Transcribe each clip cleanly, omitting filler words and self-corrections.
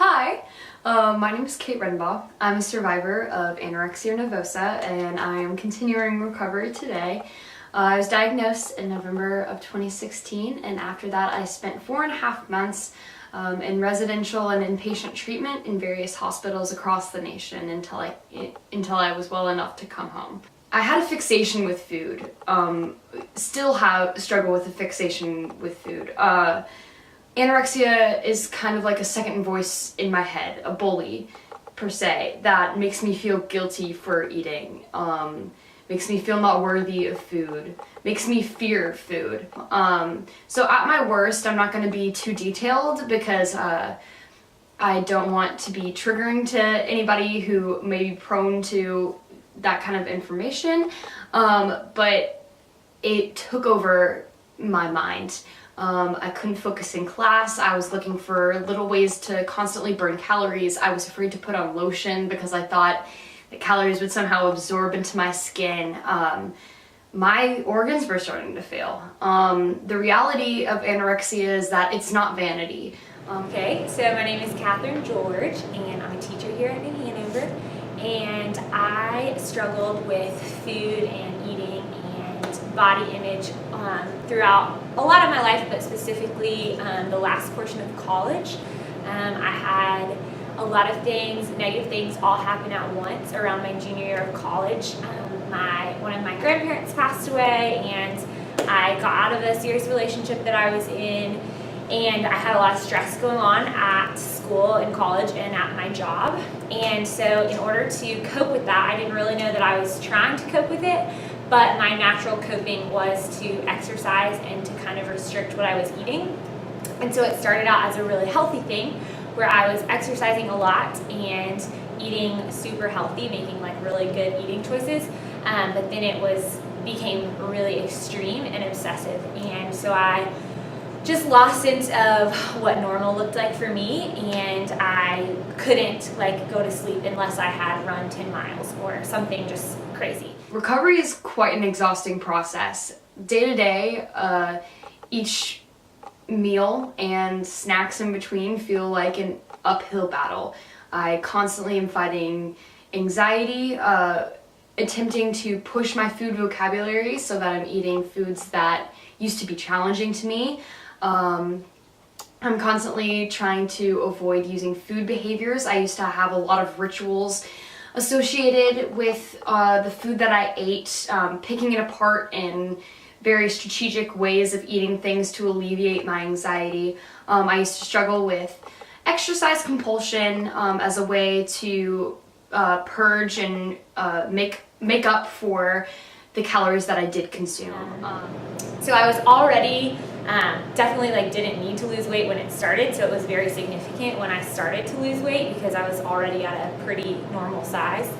Hi, my name is Kate Redenbaugh. I'm a survivor of anorexia nervosa and I am continuing recovery today. I was diagnosed in November of 2016 and after that I spent 4.5 months in residential and inpatient treatment in various hospitals across the nation until I was well enough to come home. I had a fixation with food, still have struggle with a fixation with food. Anorexia is kind of like a second voice in my head, a bully per se, that makes me feel guilty for eating, makes me feel not worthy of food, makes me fear food. So at my worst, I'm not going to be too detailed because I don't want to be triggering to anybody who may be prone to that kind of information, but it took over my mind. I couldn't focus in class. I was looking for little ways to constantly burn calories. I was afraid to put on lotion because I thought that calories would somehow absorb into my skin. My organs were starting to fail. The reality of anorexia is that it's not vanity. Okay, so my name is Catherine George and I'm a teacher here at New Hanover, and I struggled with food and eating and body image throughout a lot of my life, but specifically the last portion of college. I had a lot of things, negative things, all happen at once around my junior year of college. One of my grandparents passed away and I got out of a serious relationship that I was in, and I had a lot of stress going on at school and college and at my job. And so in order to cope with that, I didn't really know that I was trying to cope with it, but my natural coping was to exercise and to kind of restrict what I was eating. And so it started out as a really healthy thing where I was exercising a lot and eating super healthy, making like really good eating choices. But then it became really extreme and obsessive. And so I just lost sense of what normal looked like for me, and I couldn't go to sleep unless I had run 10 miles or something just crazy. Recovery is quite an exhausting process. Day to day, each meal and snacks in between feel like an uphill battle. I constantly am fighting anxiety, attempting to push my food vocabulary so that I'm eating foods that used to be challenging to me. I'm constantly trying to avoid using food behaviors. I used to have a lot of rituals associated with the food that I ate, picking it apart in very strategic ways of eating things to alleviate my anxiety. I used to struggle with exercise compulsion as a way to purge and make up for the calories that I did consume. So I was already definitely didn't need to lose weight when it started, so it was very significant when I started to lose weight because I was already at a pretty normal size.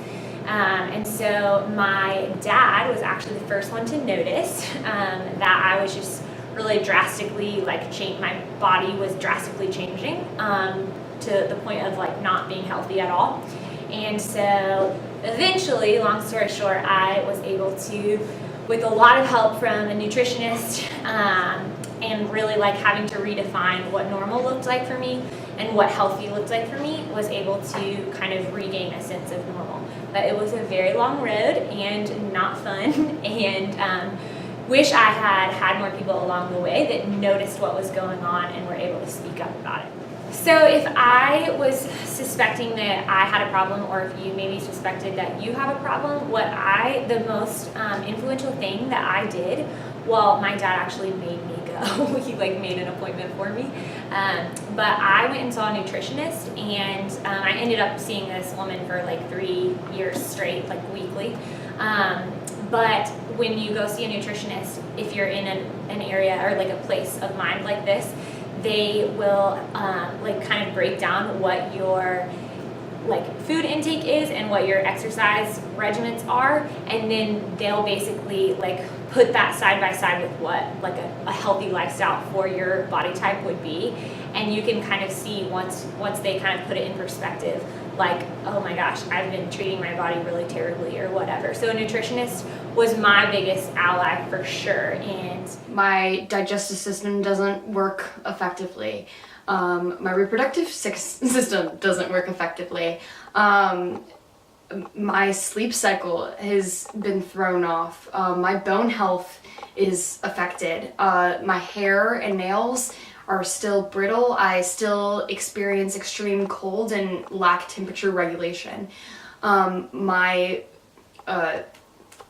And so my dad was actually the first one to notice that I was just really drastically my body was drastically changing to the point of not being healthy at all. And so eventually, long story short, I was able to, with a lot of help from a nutritionist and really having to redefine what normal looked like for me and what healthy looked like for me, was able to kind of regain a sense of normal. But it was a very long road and not fun, and wish I had more people along the way that noticed what was going on and were able to speak up about it. So if I was suspecting that I had a problem, or if you maybe suspected that you have a problem, the most influential thing that I did, well, my dad actually made me go. He made an appointment for me. But I went and saw a nutritionist, and I ended up seeing this woman for 3 years straight, weekly. But when you go see a nutritionist, if you're in an area or a place of mind like this, they will kind of break down what your food intake is and what your exercise regimens are, and then they'll basically put that side by side with what a healthy lifestyle for your body type would be, and you can kind of see once they kind of put it in perspective, oh my gosh, I've been treating my body really terribly or whatever. So a nutritionist was my biggest ally for sure. And my digestive system doesn't work effectively. My reproductive system doesn't work effectively. My sleep cycle has been thrown off. My bone health is affected. My hair and nails are still brittle. I still experience extreme cold and lack temperature regulation. My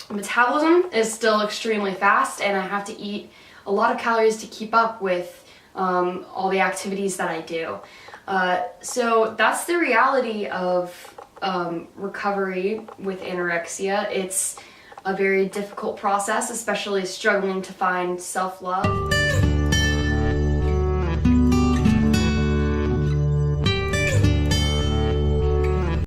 metabolism is still extremely fast, and I have to eat a lot of calories to keep up with all the activities that I do. So that's the reality of recovery with anorexia. It's a very difficult process, especially struggling to find self-love.